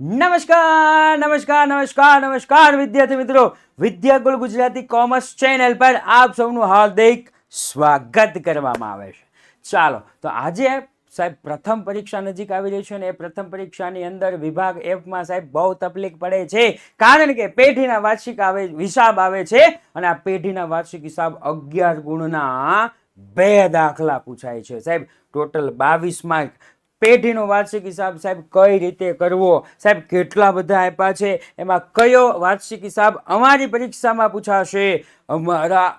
નમસ્કાર નમસ્કાર નમસ્કાર નમસ્કાર વિદ્યાર્થી મિત્રો, વિદ્યાગુરુ ગુજરાતી કોમર્સ ચેનલ પર આપ સૌનું હાર્દિક સ્વાગત કરવામાં આવે છે. ચાલો તો આજે સાહેબ પ્રથમ પરીક્ષા નજીક આવી રહી છે ને એ પ્રથમ પરીક્ષાની અંદર વિભાગ F માં સાહેબ બહુ તકલીફ પડે છે, કારણ કે પેઢીના વાર્ષિક હિસાબ આવે છે અને આ પેઢીના વાર્ષિક હિસાબ 11 ગુણના 2 દાખલા પૂછાય છે સાહેબ. Total 22 mark. પેઢીનો વાર્ષિક હિસાબ સાહેબ કઈ રીતે કરવો, સાહેબ કેટલા બધા આપ્યા છે, એમાં કયો વાર્ષિક હિસાબ અમારી પરીક્ષામાં પૂછાશે, અમારા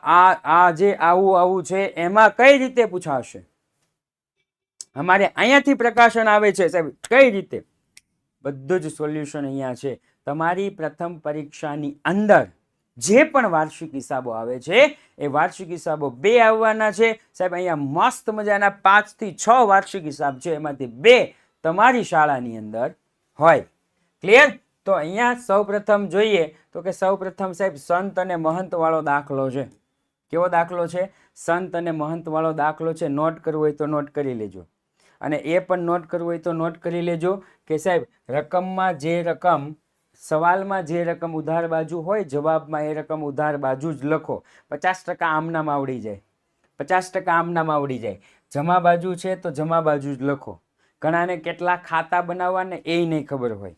આ જે આવું છે એમાં કઈ રીતે પૂછાશે, અમારે અહીંયાથી પ્રકાશન આવે છે સાહેબ કઈ રીતે, બધું જ સોલ્યુશન અહીંયા છે. તમારી પ્રથમ પરીક્ષાની અંદર જે પણ વાર્ષિક હિસાબો આવે છે એ વાર્ષિક હિસાબો 2 આવવાના છે સાહેબ. અહીંયા મસ્ત મજાના 5 થી 6 વાર્ષિક હિસાબ છે, એમાંથી 2 તમારી શાળાની અંદર હોય. ક્લિયર? તો અહીંયા સૌપ્રથમ જોઈએ તો કે સૌપ્રથમ સાહેબ સંત અને મહંત વાળો દાખલો છે. કેવો દાખલો છે? સંત અને મહંત વાળો દાખલો છે. નોટ કરવું હોય તો નોટ કરી લેજો, અને એ પણ નોટ કરવું હોય તો નોટ કરી લેજો કે સાહેબ રકમમાં જે રકમ, સવાલમાં જે રકમ ઉધાર બાજુ હોય, જવાબમાં એ રકમ ઉધાર બાજુ જ લખો. 50% આમનામ આવડી જાય, 50% આમનામ આવડી જાય. જમા બાજુ છે તો જમા બાજુ જ લખો. ઘણાને કેટલા ખાતા બનાવવાને એ નહીં ખબર હોય.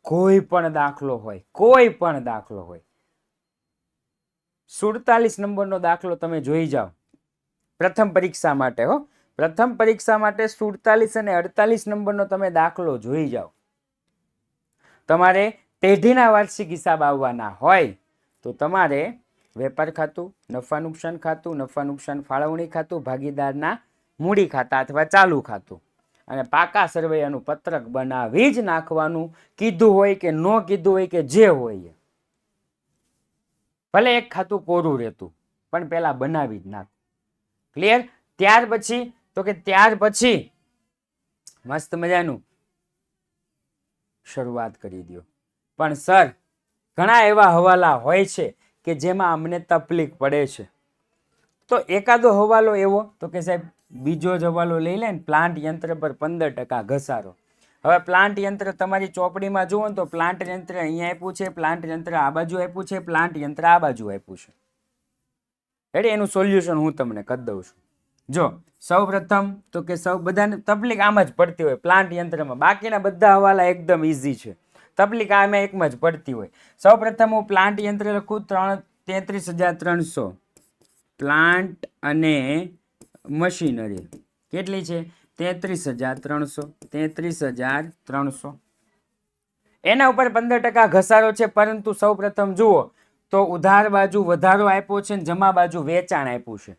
કોઈ પણ દાખલો હોય, કોઈ પણ દાખલો હોય, 47 નંબરનો દાખલો તમે જોઈ જાઓ પ્રથમ પરીક્ષા માટે. પ્રથમ પરીક્ષા માટે 47 અને 48 નંબરનો તમે દાખલો જોઈ જાઓ. તમારે પેઢીના વાર્ષિક હિસાબ આવવાના હોય તો તમારે વેપાર ખાતું, નફા નુકસાન ખાતું, નફા નુકસાન ફાળવણી ખાતું, ભાગીદારના મૂડી ખાતા અથવા ચાલુ ખાતું, અને પાકા સરવૈયાનું પત્રક બનાવી જ નાખવાનું. કીધું હોય કે ન કીધું હોય કે જે હોય, ભલે એક ખાતું કોરું રહેતું પણ પેલા બનાવી જ નાખ. ક્લિયર? ત્યાર પછી તો કે ત્યાર પછી મસ્ત મજાનું શરૂઆત કરી દો. પણ સર ઘણા એવા હવાલા હોય છે કે જેમાં અમને તકલીફ પડે છે, તો એકાદો હવાલો એવો તો કે સાહેબ બીજો જ હવાલો લઈ લે ને, પ્લાન્ટ યંત્ર પર 15% ઘસારો. હવે પ્લાન્ટ યંત્ર તમારી ચોપડીમાં જુઓ ને તો પ્લાન્ટ યંત્ર અહીંયા આપ્યું છે, પ્લાન્ટ યંત્ર આ બાજુ આપ્યું છે, પ્લાન્ટ યંત્ર આ બાજુ આપ્યું છે. એટલે એનું સોલ્યુશન હું તમને કરી દઉં છું. જો સૌપ્રથમ તો કે બધાને તકલીફ આમ જ પડતી હોય પ્લાન્ટ યંત્રમાં, બાકીના બધા હવાલા એકદમ ઈઝી છે. તકલીફ આમાં એકમાં જ પડતી હોય. સૌપ્રથમ હું પ્લાન્ટ યંત્ર લખું 33,300. પ્લાન્ટ અને મશીનરી કેટલી છે? 33,300. 33,300. એના ઉપર 15% ઘસારો છે, પરંતુ સૌપ્રથમ જુઓ તો ઉધાર બાજુ વધારો આપ્યો છે ને જમા બાજુ વેચાણ આપ્યું છે.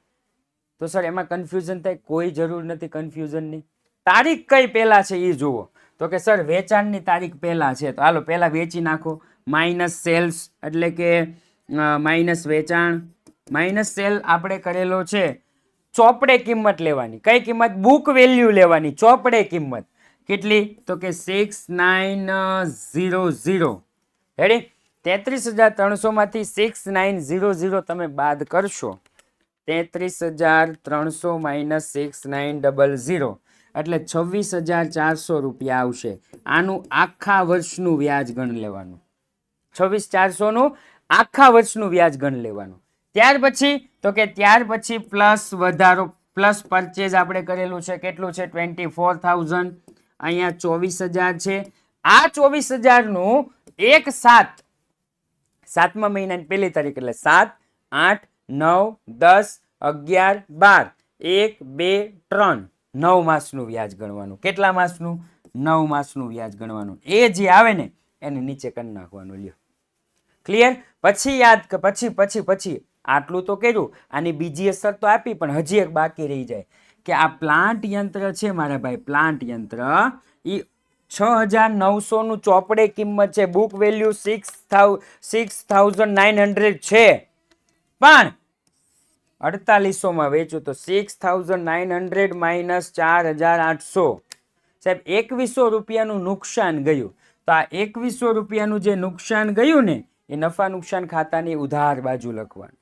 તો સર એમાં કન્ફ્યુઝન થાય? કોઈ જરૂર નથી કન્ફ્યુઝનની. તારીખ કઈ પહેલા છે એ જુઓ. તો કે સર વેચાણની તારીખ પહેલા છે, તો હાલો પહેલા વેચી નાખો. માઇનસ સેલ્સ એટલે કે માઇનસ વેચાણ, માઇનસ સેલ આપણે કરેલો છે. ચોપડે કિંમત લેવાની. કઈ કિંમત? બુક વેલ્યુ લેવાની. ચોપડે કિંમત કેટલી? તો કે 6900. રેડી? 33,300 માંથી 6900 તમે બાદ કરશો. 33,300 માઇનસ 6900 એટલે 26,400 રૂપિયા આવશે. આનું આખા વર્ષનું વ્યાજ ગણ લેવાનું. 26,400 નું આખા વર્ષનું વ્યાજ ગણ લેવાનું. ત્યાર પછી તો કે ત્યાર પછી પ્લસ વધારો, પ્લસ પરચેઝ આપણે કરેલું છે. કેટલું છે? 24,000. અહીંયા 24,000 છે. આ 24,000 નું 7મા મહિનાની 1લી તારીખ એટલે 7, 8, 9, 10, 11, 12, 1, 2, 3 9 માસનું વ્યાજ ગણવાનું. કેટલા માસનું? 9 માસનું વ્યાજ ગણવાનું. એ જે આવે ને એને નીચે કરી નાખવાનું. લ્યો ક્લિયર? પછી યાદ પછી આટલું તો કર્યું, આની બીજી અસર તો આપી, પણ હજી એક બાકી રહી જાય કે આ પ્લાન્ટ યંત્ર છે મારા ભાઈ, પ્લાન્ટ યંત્ર એ 6,900 નું ચોપડે કિંમત છે. બુક વેલ્યુ 6,900 છે, પણ 4800 માં વેચું તો 6,900 માઇનસ 4,800. સાહેબ 2100 રૂપિયાનું નુકસાન ગયું. તો આ 2100 રૂપિયાનું જે નુકસાન ગયું ને એ નફા નુકસાન ખાતાની ઉધાર બાજુ લખવાનું.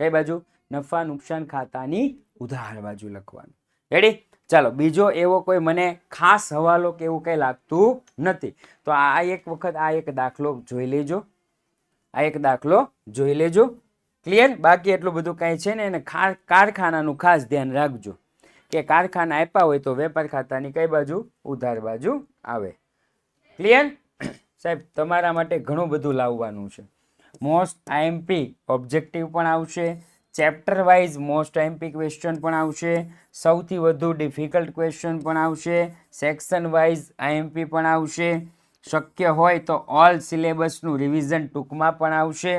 કઈ બાજુ? નફા નુકસાન ખાતાની ઉધાર બાજુ લખવાનું. રેડી? ચાલો બીજો એવો કોઈ મને ખાસ હવાલો કે એવું કંઈ લાગતું નથી. તો આ એક વખત આ એક દાખલો જોઈ લેજો, આ એક દાખલો જોઈ લેજો. ક્લિયર? બાકી એટલું બધું કાંઈ છે ને, એને કારખાનાનું ખાસ ધ્યાન રાખજો કે કારખાના આપ્યા હોય તો વેપાર ખાતાની કઈ બાજુ? ઉધાર બાજુ આવે. ક્લિયર? સાહેબ તમારા માટે ઘણું બધું લાવવાનું છે. મોસ્ટ આઈએમપી ઓબ્જેક્ટિવ પણ આવશે, chapter wise most IMP question પણ આવશે, સૌથી વધુ ડિફિકલ્ટ ક્વેશ્ચન પણ આવશે, સેક્શન વાઇઝ આઈએમપી પણ આવશે, શક્ય હોય તો ઓલ સિલેબસનું રિવિઝન ટૂંકમાં પણ આવશે,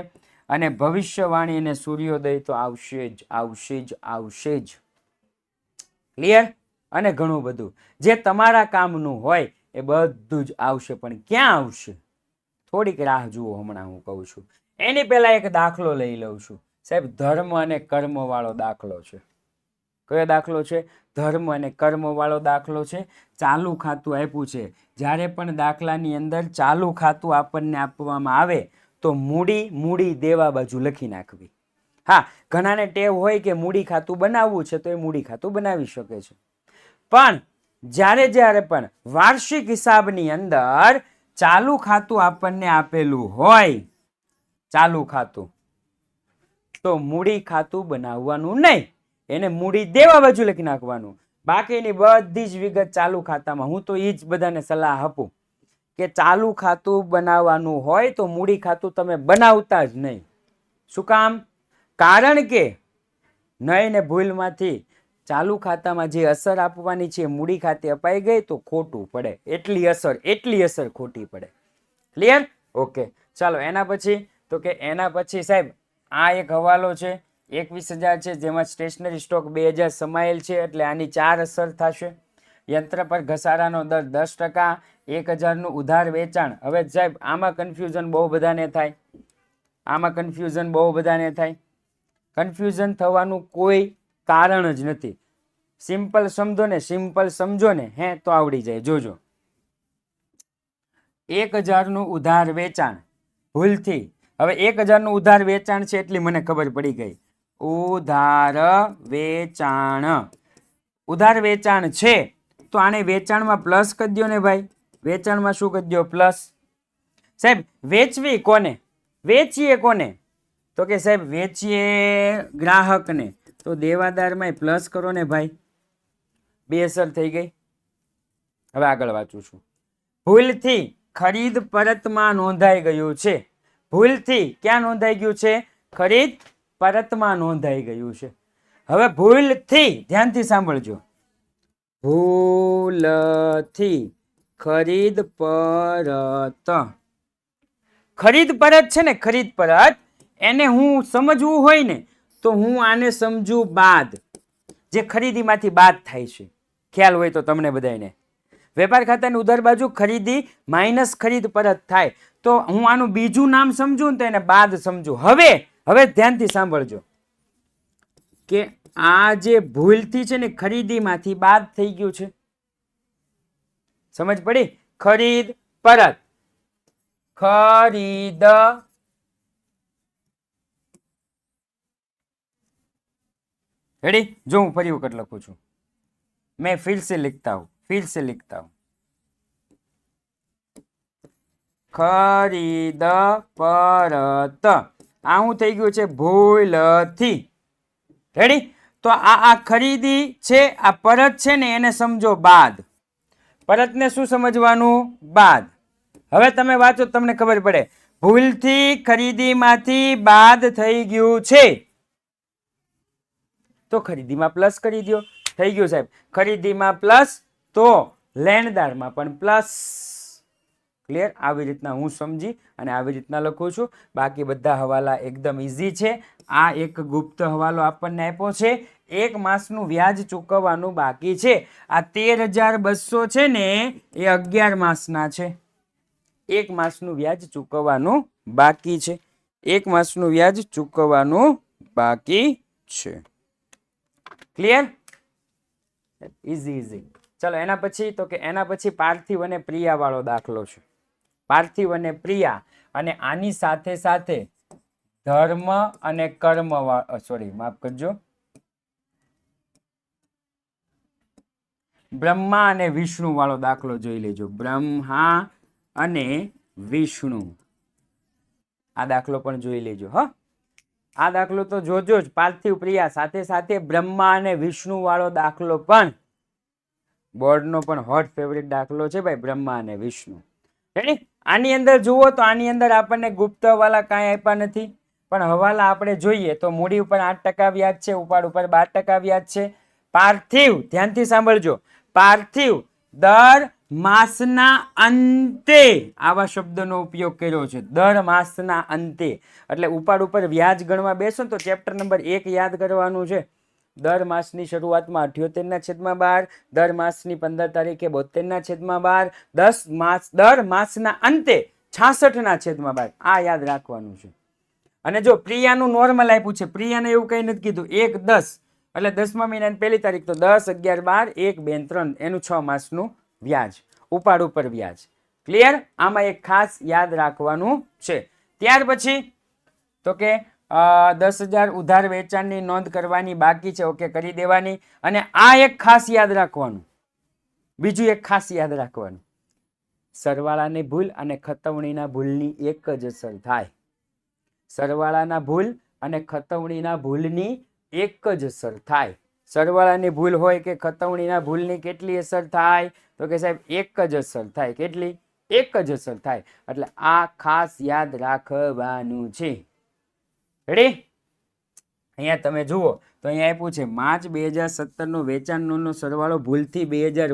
અને ભવિષ્યવાણી અને સૂર્યોદય તો આવશે જ આવશે જ આવશે જ. ક્લિયર? અને ઘણું બધું જે તમારા કામનું હોય એ બધું જ આવશે. પણ ક્યાં આવશે? થોડીક રાહ જુઓ, હમણાં હું કહું છું. એની પહેલા એક દાખલો લઈ લઉં છું. સાહેબ ધર્મ અને કર્મ વાળો દાખલો છે. કયો દાખલો છે? ધર્મ અને કર્મ વાળો દાખલો છે. ચાલુ ખાતું આપ્યું છે. જ્યારે પણ દાખલાની અંદર ચાલુ ખાતું આપણને આપવામાં આવે તો મૂડી દેવા બાજુ લખી નાખવી. હા, ઘણાને ટેવ હોય કે મૂડી ખાતું બનાવવું છે તો એ મૂડી ખાતું બનાવી શકે છે. પણ જ્યારે પણ વાર્ષિક હિસાબની અંદર ચાલુ ખાતું આપણને આપેલું હોય, ચાલુ ખાતું, તો મૂડી ખાતું બનાવવાનું નહીં, એને મૂડી દેવા બાજુ લખી નાખવાનું. બાકીની બધી જ વિગત ચાલુ ખાતામાં. હું તો એ જ બધાને સલાહ આપું કે ચાલુ ખાતું બનાવવાનું હોય તો મૂડી ખાતું તમે બનાવતા જ નહીં. શું કામ? કારણ કે નહીં ને ભૂલમાંથી ચાલુ ખાતામાં જે અસર આપવાની છે મૂડી ખાતે અપાઈ ગઈ તો ખોટું પડે. એટલી અસર ખોટી પડે. ક્લિયર? ઓકે, ચાલો એના પછી તો કે એના પછી સાહેબ આ એક હવાલો છે, 21,000 છે, જેમાં સ્ટેશનરી સ્ટોક 2,000 સમાયેલ છે, એટલે આની 4 અસર થશે. યંત્ર પર ઘસારાનો દર 10%, 1,000 નું ઉધાર વેચાણ. હવે સાહેબ આમાં કન્ફ્યુઝન બહુ બધાને થાય, કન્ફ્યુઝન થવાનું કોઈ કારણ જ નથી. સિમ્પલ સમજો ને હે તો આવડી જાય. જોજો, 1,000 નું ઉધાર વેચાણ ભૂલથી, હવે 1,000 નું ઉધાર વેચાણ છે એટલી મને ખબર પડી ગઈ. ઉધાર વેચાણ છે તો આને વેચાણમાં પ્લસ કરી દો ને ભાઈ. વેચાણમાં શું કરી દો? પ્લસ. સાહેબ વેચવી કોને? વેચીએ કોને? તો કે સાહેબ વેચીએ ગ્રાહકને, તો દેવાદારમાં પ્લસ કરો ને ભાઈ. 2 અસર થઈ ગઈ. હવે આગળ વાંચું છું. ભૂલથી ખરીદ પરતમાં નોંધાઈ ગયું છે. ભૂલથી ક્યાં નોંધાઈ ગયું છે? ખરીદ પરતમાં નોંધાઈ ગયું છે. હવે ભૂલથી, ધ્યાનથી સાંભળજો, ભૂલથી ખરીદ પરત છે ને, ખરીદ પરત, એને હું સમજવું હોય ને તો હું આને સમજુ બાદ, જે ખરીદીમાંથી બાદ થાય છે. ખ્યાલ હોય તો તમને બધાને વેપાર ખાતાની ઉધાર બાજુ ખરીદી માઇનસ ખરીદ પરત થાય, તો હું આનું બીજું નામ સમજુ ને તો એને બાદ સમજુ. હવે ધ્યાનથી સાંભળજો કે આ જે ભૂલથી છે ને ખરીદીમાંથી બાદ થઈ ગયું છે. સમજ પડી? ખરીદ પરત, खरीद रेडी जो हूँ फरी वक्त लखू छू मैं फिर से लिखता हूं खरीद परत आ हूँ थई गयुं छे भूलथी रेडी तो आ खरीदी छे आ परत छे ने एने समझो बाद परत ने शुं समझवानुं बाद हवे तमे वाचो तमने खबर पड़े भूलथी खरीदीमांथी बाद थई गयुं छे तो खरीदीमां प्लस करी दो थई गयुं साहेब खरीदीमां प्लस तो लेणदारमां पण प्लस क्लियर આવી રીતના હું સમજી અને આવી રીતના લખું છું બાકી બધા હવાલા એકદમ ઈઝી છે આ એક ગુપ્ત હવાલો આપણને આપ્યો છે એક માસનું વ્યાજ ચૂકવવાનું બાકી છે આ 13,200 છે ને એ 11 માસના છે एक मासનું વ્યાજ ચૂકવવાનું બાકી છે એક માસનું વ્યાજ ચૂકવવાનું બાકી છે ક્લિયર इजी चलो एना पछी तो के एना पछी पार्थिव अने प्रिया वाळो दाखलो छे पार्थिव अने प्रिया अने आनी साथे साथे धर्म अने कर्म सॉरी माफ करजो બ્રહ્મા અને વિષ્ણુ વાળો દાખલો જોઈ લેજો. બ્રહ્મા અને વિષ્ણુ આ દાખલો પણ જોઈ લેજો. હ આ દાખલો તો જોજો જ પાર્થિવ પ્રિયા. સાથે સાથે બ્રહ્મા અને વિષ્ણુ વાળો દાખલો પણ બોર્ડનો પણ હોટ ફેવરિટ દાખલો છે ભાઈ, બ્રહ્મા અને વિષ્ણુ. રેડી? આની અંદર જુઓ તો આની અંદર આપણને ગુપ્ત હવાલા કાંઈ આપ્યા નથી, પણ હવાલા આપણે જોઈએ તો મૂડી ઉપર 8% વ્યાજ છે, ઉપાડ ઉપર 12% વ્યાજ છે. પાર્થિવ, ધ્યાનથી સાંભળજો, પાર્થિવ દર માસના અંતે આવા શબ્દનો ઉપયોગ કર્યો છે. દર માસના અંતે એટલે ઉપાડ ઉપર વ્યાજ ગણવા બેસો ને તો ચેપ્ટર નંબર 1 યાદ કરવાનું છે. દર માસની શરૂઆતમાં 78/12, દર માસની 15 તારીખે 72/12, 10 માસ દર માસના અંતે 66/12. આ યાદ રાખવાનું છે. અને જો પ્રિયાનું નોર્મલ આપ્યું છે, પ્રિયાને એવું કઈ નથી કીધું 1/10 એટલે 10મા મહિનાની પહેલી તારીખ તો 10, 11, 12, 1, 2, 3 એનું 6 માસનું વ્યાજ, ઉપાડ ઉપર વ્યાજ. ક્લિયર? આમાં એક ખાસ યાદ રાખવાનું છે. ત્યાર પછી તો કે 10,000 ઉધાર વેચાણની નોંધ કરવાની બાકી છે. ઓકે, કરી દેવાની. અને આ એક ખાસ યાદ રાખવાનું, બીજું એક ખાસ યાદ રાખવાનું, સરવાળાની ભૂલ અને ખતવણીના ભૂલની એક જ અસર થાય. સરવાળાના ભૂલ અને ખતવણીના ભૂલની એક જ અસર થાય. સરવાળાની ભૂલ હોય કે ખતવણીના ભૂલની કેટલી અસર થાય? તો કે સાહેબ એક જ અસર થાય. કેટલી? એક જ અસર થાય. એટલે આ ખાસ યાદ રાખવાનું છે. રેડી? અહીંયા તમે જુઓ તો અહીંયા આપ્યું છે માર્ચ 2017 વેચાણનો સરવાળો ભૂલથી 2000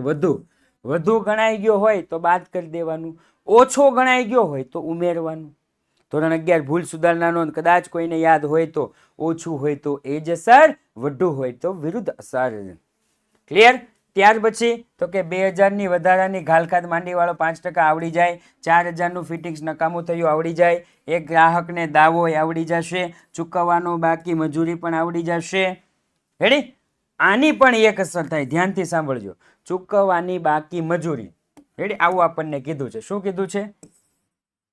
વધુ ગણાઈ ગયો હોય તો બાદ કરી દેવાનું, ઓછો ગણાઈ ગયો હોય તો ઉમેરવાનું. ધોરણ 11 ભૂલ સુધારણા નોંધ કદાચ કોઈને યાદ હોય તો ઓછું હોય તો એ જ અસર, વધુ હોય તો વિરુદ્ધ અસર. ક્લિયર? ત્યાર પછી તો કે 2000ની વધારાની ઘાલખાત માંડીવાળો 5% આવડી જાય, 4000નું ફિટિંગ્સ નકામું થયું આવડી જાય, એક ગ્રાહકને દાવો આવડી જશે, ચૂકવવાનો બાકી મજૂરી પણ આવડી જશે. રેડી? આની પણ એક અસર થાય, ધ્યાનથી સાંભળજો, ચૂકવવાની બાકી મજૂરી. રેડી? આવું આપણને કીધું છે. શું કીધું છે?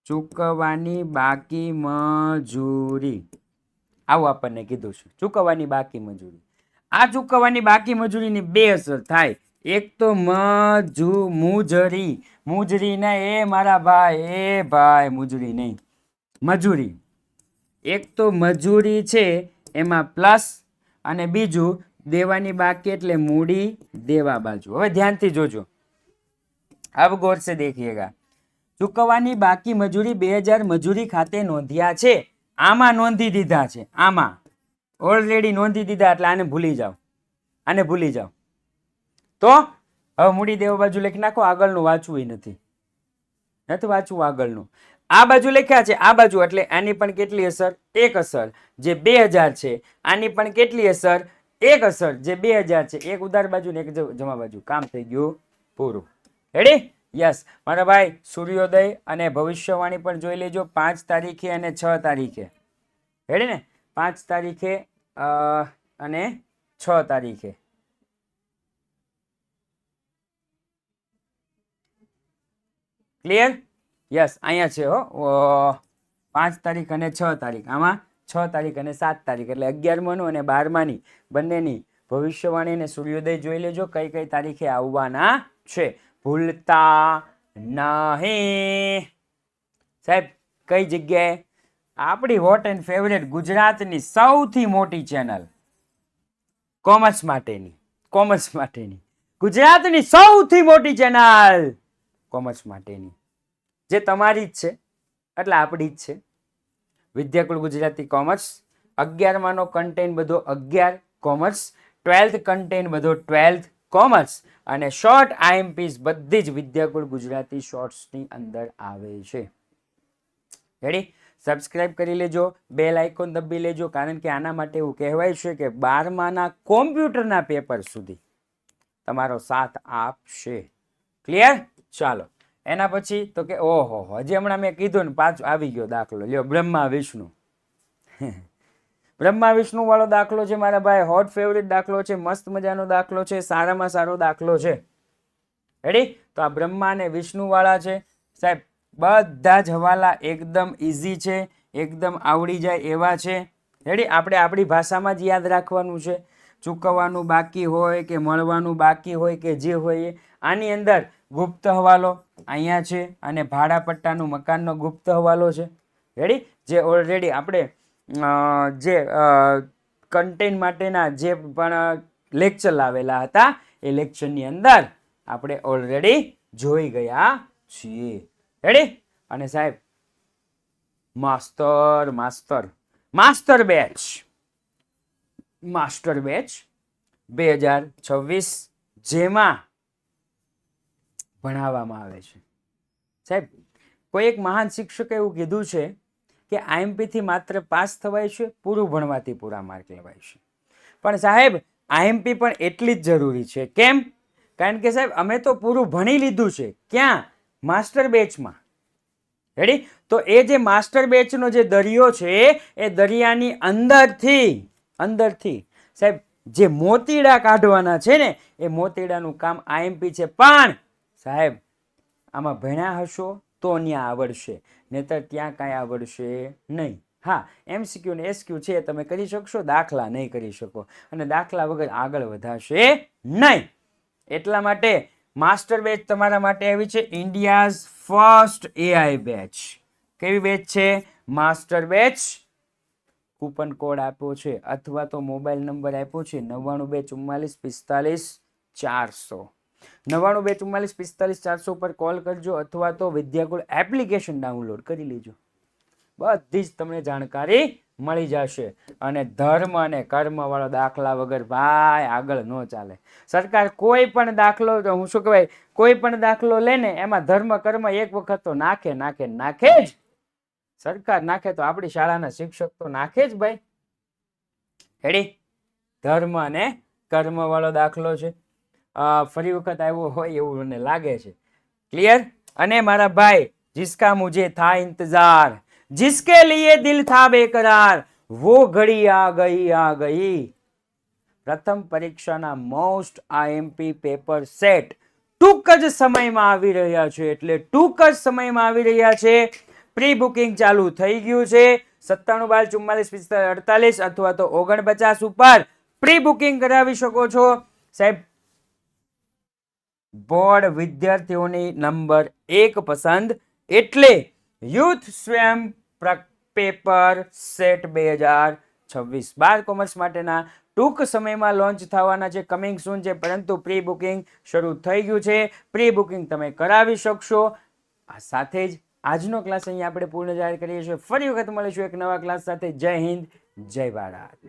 ચૂકવવાની બાકી મજૂરી. આવું આપણને કીધું છે, ચૂકવવાની બાકી મજૂરી. આ ચૂકવવાની બાકી મજૂરીની બે અસર થાય. એક તો મુજરી, મુજરી ના એ મારા ભાઈ, એ ભાઈ મુજરી નહીં, મજૂરી. એક તો મજૂરી છે એમાં પ્લસ, અને બીજું દેવાની બાકી એટલે મૂડી દેવા બાજુ. હવે ધ્યાનથી જોજો, અબ ગૌર સે देखिएगा. ચૂકવવાની બાકી મજૂરી 2000 મજૂરી ખાતે નોંધ્યા છે, આમાં નોંધી દીધા છે, આમાં ઓલરેડી નોંધી દીધા એટલે આને ભૂલી જાઓ, આને ભૂલી જાઓ. તો હવે મૂડી દેવા બાજુ લખી નાખો, આગળનું વાંચવું નથી વાંચવું આગળનું. આ બાજુ લખ્યા છે, આ બાજુ એટલે આની પણ કેટલી અસર? એક અસર જે 2000 છે, આની પણ કેટલી અસર? એક અસર જે 2000 છે. એક ઉધાર બાજુ ને એક જમા બાજુ, કામ થઈ ગયું પૂરું. રેડી? યસ મારા ભાઈ. સૂર્યોદય અને ભવિષ્યવાણી પણ જોઈ લેજો 5 તારીખે અને 6 તારીખે. રેડી ને? 5 તારીખે અને 6 તારીખે. ક્લિયર? યસ અહીંયા છે હો, 5 તારીખ અને 6 તારીખ. આમાં 6 તારીખ અને 7 તારીખ એટલે 11માનું અને 12માની બંનેની ભવિષ્યવાણી અને સૂર્યોદય જોઈ લેજો કઈ કઈ તારીખે આવવાના છે, ભૂલતા નહીં. સાહેબ કઈ જગ્યાએ? આપણી હોટ એન્ડ ફેવરેટ ગુજરાતની સૌથી મોટી ચેનલ, કોમર્સ માટેની, કોમર્સ માટેની ગુજરાતની સૌથી મોટી ચેનલ કોમર્સ માટેની, જે તમારી જ છે એટલે આપણી જ છે, વિદ્યાકુલ ગુજરાતી કોમર્સ. 11માનો કન્ટેન્ટ બધો 11 કોમર્સ, 12th કન્ટેન્ટ બધો 12th કોમર્સ, અને શોર્ટ આઈએમપીસ બધી જ વિદ્યાકુલ ગુજરાતી શોર્ટ્સની અંદર આવે છે. રેડી? સબસ્ક્રાઇબ કરી લેજો, બેલ આઇકોન દબી લેજો, કારણ કે આના માટે એવું કહેવાય છે કે 12માના કોમ્પ્યુટરના પેપર સુધી તમારો સાથ આપશે. ક્લિયર? ચાલો એના પછી તો કે ઓહો, હજી હમણાં મેં કીધું ને પાછું આવી ગયો દાખલો. લ્યો, બ્રહ્મા વિષ્ણુ. બ્રહ્મા વિષ્ણુ વાળો દાખલો છે મારા ભાઈ, હોટ ફેવરિટ દાખલો છે, મસ્ત મજાનો દાખલો છે, સારામાં સારો દાખલો છે. રેડી? તો આ બ્રહ્મા અને વિષ્ણુ વાળા છે સાહેબ, બધા જ હવાલા એકદમ ઈઝી છે, એકદમ આવડી જાય એવા છે. રેડી? આપણે આપણી ભાષામાં જ યાદ રાખવાનું છે. ચૂકવવાનું બાકી હોય કે મળવાનું બાકી હોય કે જે હોય એ, આની અંદર ગુપ્ત હવાલો અહીંયા છે અને ભાડા પટ્ટાનું મકાનનો ગુપ્ત હવાલો છે. રેડી? જે ઓલરેડી આપણે જે કન્ટેન્ટ માટેના જે પણ લેક્ચર લાવેલા હતા એ લેક્ચરની અંદર આપણે ઓલરેડી જોઈ ગયા છીએ. રેડી? અને સાહેબ માસ્ટર બેચ 2026 જેમાં ભણાવવામાં આવે છે. સાહેબ કોઈ એક મહાન શિક્ષકે એવું કીધું છે કે આઈએમપી થી માત્ર પાસ થવાય છે, પૂરું ભણવાથી પૂરા માર્ક લેવાય છે. પણ સાહેબ આઈએમપી પણ એટલી જ જરૂરી છે. કેમ? કારણ કે સાહેબ અમે તો પૂરું ભણી લીધું છે. ક્યાં? માસ્ટર બેચમાં. રેડી? તો એ જે માસ્ટર બેચનો જે દરિયો છે એ દરિયાની અંદરથી સાહેબ જે મોતીડા કાઢવાના છે ને એ મોતીડાનું કામ આઈએમપી છે. પણ સાહેબ આમાં ભણ્યા હશો તો ત્યાં આવડશે, નહીતર ત્યાં કાંઈ આવડશે નહીં. હા, એમસીક્યુ ને એસક્યુ છે તમે કરી શકશો, દાખલા નહીં કરી શકો, અને દાખલા વગર આગળ વધાશે નહીં. એટલા માટે માસ્ટર બેચ તમારા માટે આવી છે, ઇન્ડિયાઝ ફર્સ્ટ એઆઈ બેચ. કેવી બેચ છે? Master batch. કૂપન કોડ આપ્યો છે અથવા તો મોબાઈલ નંબર આપ્યો છે 9924454400. 9924454400 પર કોલ કરજો અથવા તો વિદ્યાકુળ એપ્લિકેશન ડાઉનલોડ કરી લેજો. બધી જ તમને જાણકારી મળી જશે. અને ધર્મ અને કર્મ વાળો દાખલા વગર ભાઈ આગળ ન ચાલે. સરકાર કોઈ પણ દાખલો, હું શું કહેવાય, કોઈ પણ દાખલો લે ને એમાં ધર્મ કર્મ એક વખત તો નાખે જ. સરકાર નાખે તો આપણી શાળાના શિક્ષક તો નાખે જ ભાઈ. રેડી? ધર્મ અને કર્મ વાળો દાખલો છે. ફરી વખત આવ્યો હોય એવું મને લાગે છે. ક્લિયર? અને મારા ભાઈ, जिसका मुझे था इंतजार, जिसके लिए दिल था बेकरार, वो घड़ी आ गई. પ્રથમ પરીક્ષાના મોસ્ટ આઈએમપી પેપર સેટ ટૂંક જ સમયમાં આવી રહ્યા છે. એટલે ટૂંક જ સમયમાં આવી રહ્યા છે. પ્રી બુકિંગ ચાલુ થઈ ગયું છે. 97 12 44 45 અથવા તો 49 ઉપર પ્રી બુકિંગ કરાવી શકો છો. સાહેબ બોર્ડ વિદ્યાર્થીઓની નંબર 1 પસંદ, એટલે યુથ સ્વયં પેપર સેટ 2026 12 કોમર્સ માટેના ટૂંક સમયમાં લોન્ચ થવાના છે, કમિંગ સૂન છે. પરંતુ પ્રી બુકિંગ શરૂ થઈ ગયું છે. પ્રી બુકિંગ તમે કરાવી શકશો. આ સાથે જ આજનો ક્લાસ અહીંયા આપણે પૂર્ણ જાહેર કરીએ છીએ. ફરી વખત મળીશું એક નવા ક્લાસ સાથે. જય હિન્દ, જય ભારત.